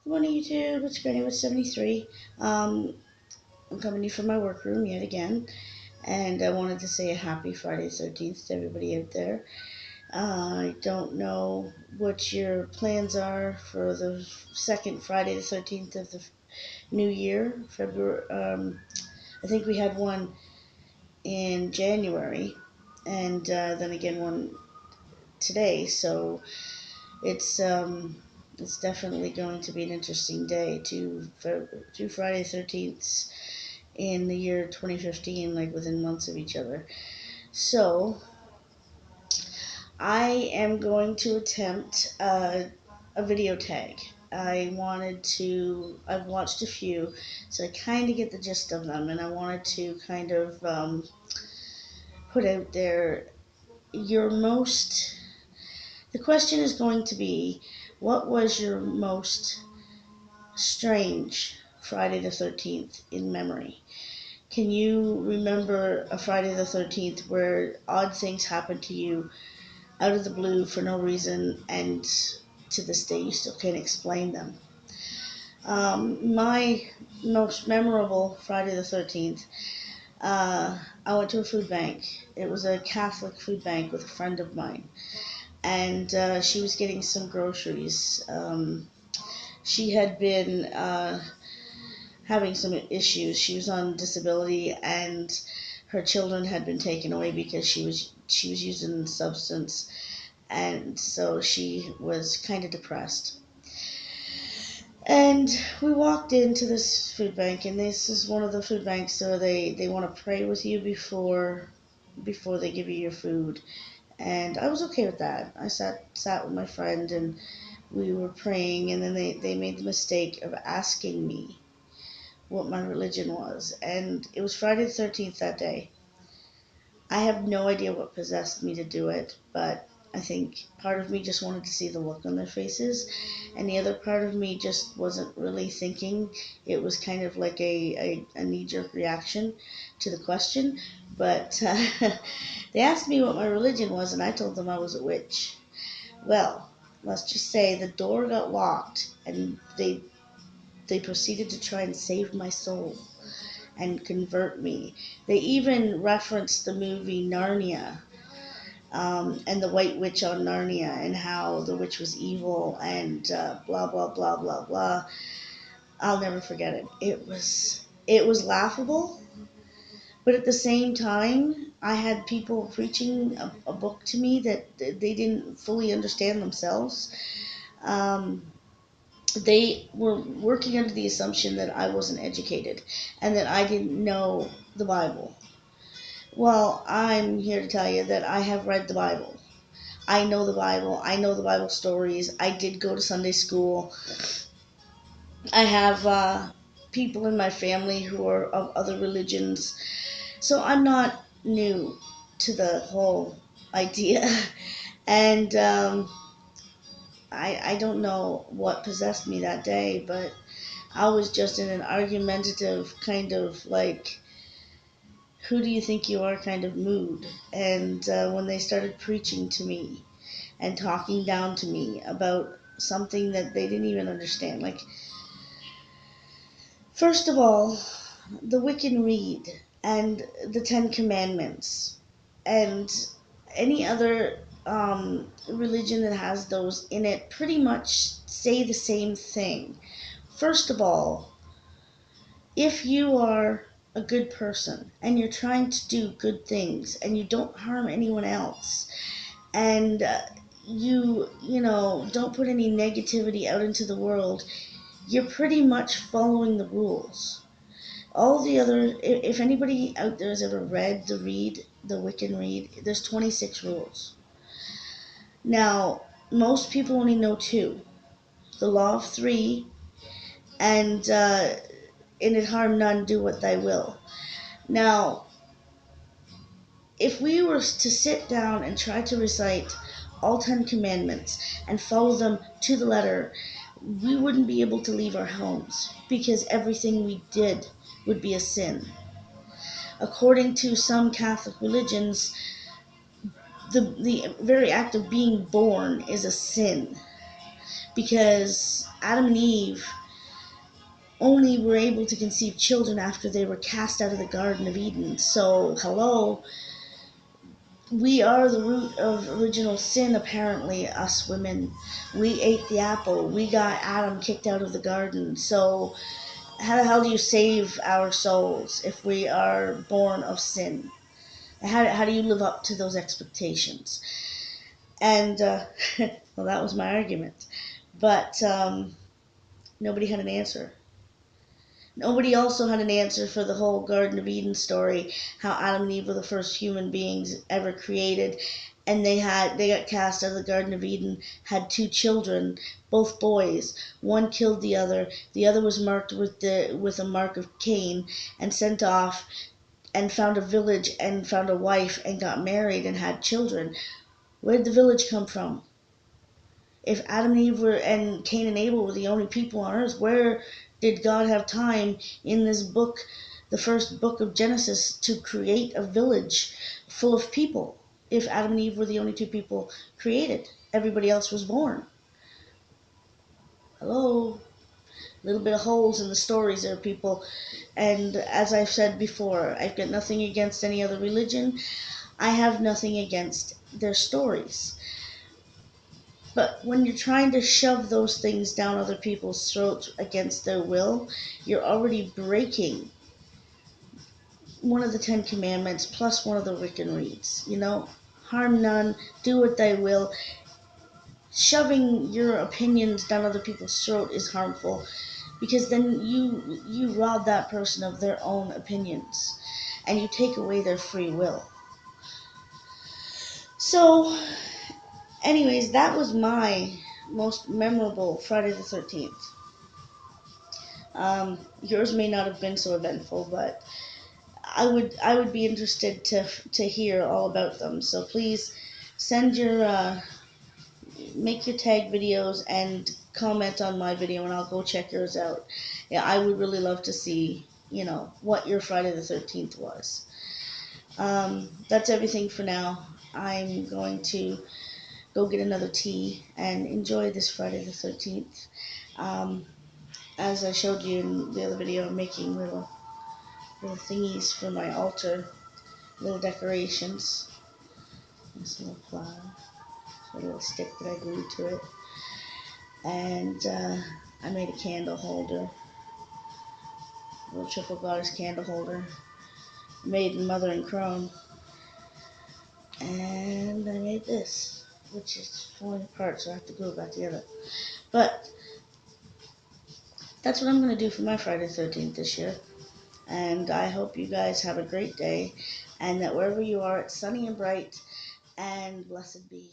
Good morning, YouTube. It's Granny with 73. I'm coming to you from my workroom yet again, and I wanted to say a happy Friday the 13th to everybody out there. I don't know what your plans are for the second Friday the 13th of the new year, February. I think we had one in January, and then again one today. So it's definitely going to be an interesting day. Two Friday 13ths in the year 2015, like within months of each other. So I am going to attempt a video tag. I've watched a few, so I kind of get the gist of them, and I wanted to kind of put out there your most. The question is going to be, what was your most strange Friday the 13th in memory? Can you remember a Friday the 13th where odd things happened to you out of the blue for no reason, and to this day you still can't explain them? My most memorable Friday the 13th, I went to a food bank. It was a Catholic food bank with a friend of mine, and she was getting some groceries. She had been having some issues. She was on disability, and her children had been taken away because she was using substance, and so she was kind of depressed. And we walked into this food bank, and this is one of the food banks, so they want to pray with you before they give you your food. And I was okay with that. I sat with my friend, and we were praying, and then they made the mistake of asking me what my religion was. And it was Friday the 13th that day. I have no idea what possessed me to do it, but I think part of me just wanted to see the look on their faces, and the other part of me just wasn't really thinking. It was kind of like a knee-jerk reaction to the question. But they asked me what my religion was, and I told them I was a witch. Well, let's just say the door got locked, and they proceeded to try and save my soul and convert me. They even referenced the movie Narnia, and the White Witch on Narnia, and how the witch was evil, and blah blah blah blah blah. I'll never forget it. It was laughable, but at the same time, I had people preaching a book to me that they didn't fully understand themselves. Um, they were working under the assumption that I wasn't educated and that I didn't know the Bible. Well, I'm here to tell you that I have read the Bible. I know the Bible. I know the Bible stories. I did go to Sunday school. I have people in my family who are of other religions. So I'm not new to the whole idea. And I don't know what possessed me that day, but I was just in an argumentative kind of like, who do you think you are kind of mood. And when they started preaching to me and talking down to me about something that they didn't even understand, like, first of all, the Wiccan Rede and the Ten Commandments and any other religion that has those in it pretty much say the same thing. First of all, if you are a good person and you're trying to do good things and you don't harm anyone else, and you don't put any negativity out into the world, you're pretty much following the rules. All the other, if anybody out there has ever read the Wiccan Rede, there's 26 rules. Now, most people only know two: the law of three, and in it harm none, do what thy will. Now, if we were to sit down and try to recite all 10 commandments and follow them to the letter, we wouldn't be able to leave our homes because everything we did would be a sin. According to some Catholic religions, the very act of being born is a sin, because Adam and Eve only were able to conceive children after they were cast out of the Garden of Eden. So, hello, we are the root of original sin, apparently, us women. We ate the apple. We got Adam kicked out of the garden. So, how the hell do you save our souls if we are born of sin? How do you live up to those expectations? And, well, that was my argument. But nobody had an answer. Nobody also had an answer for the whole Garden of Eden story, how Adam and Eve were the first human beings ever created, and they got cast out of the Garden of Eden, had two children, both boys. One killed the other. The other was marked with a mark of Cain and sent off and found a village and found a wife and got married and had children. Where did the village come from? If Adam and Eve and Cain and Abel were the only people on earth, where did God have time in this book, the first book of Genesis, to create a village full of people? If Adam and Eve were the only two people created, everybody else was born. Hello? A little bit of holes in the stories there, people. And as I've said before, I've got nothing against any other religion. I have nothing against their stories. But when you're trying to shove those things down other people's throats against their will, you're already breaking one of the Ten Commandments plus one of the Wiccan Reeds. Harm none, do what they will. Shoving your opinions down other people's throat is harmful because then you rob that person of their own opinions and you take away their free will. So, anyways, that was my most memorable Friday the 13th. Yours may not have been so eventful, but I would be interested to hear all about them. So please send your make your tag videos and comment on my video, and I'll go check yours out. Yeah, I would really love to see what your Friday the 13th was. That's everything for now. I'm going to go get another tea and enjoy this Friday the 13th. As I showed you in the other video, I'm making little thingies for my altar, little decorations. This little flower, a little stick that I glued to it, and I made a candle holder, a little triple goddess candle holder, made in mother and chrome, and I made this, which is falling apart, so I have to glue it back together. But that's what I'm going to do for my Friday the 13th this year. And I hope you guys have a great day, and that wherever you are, it's sunny and bright, and blessed be.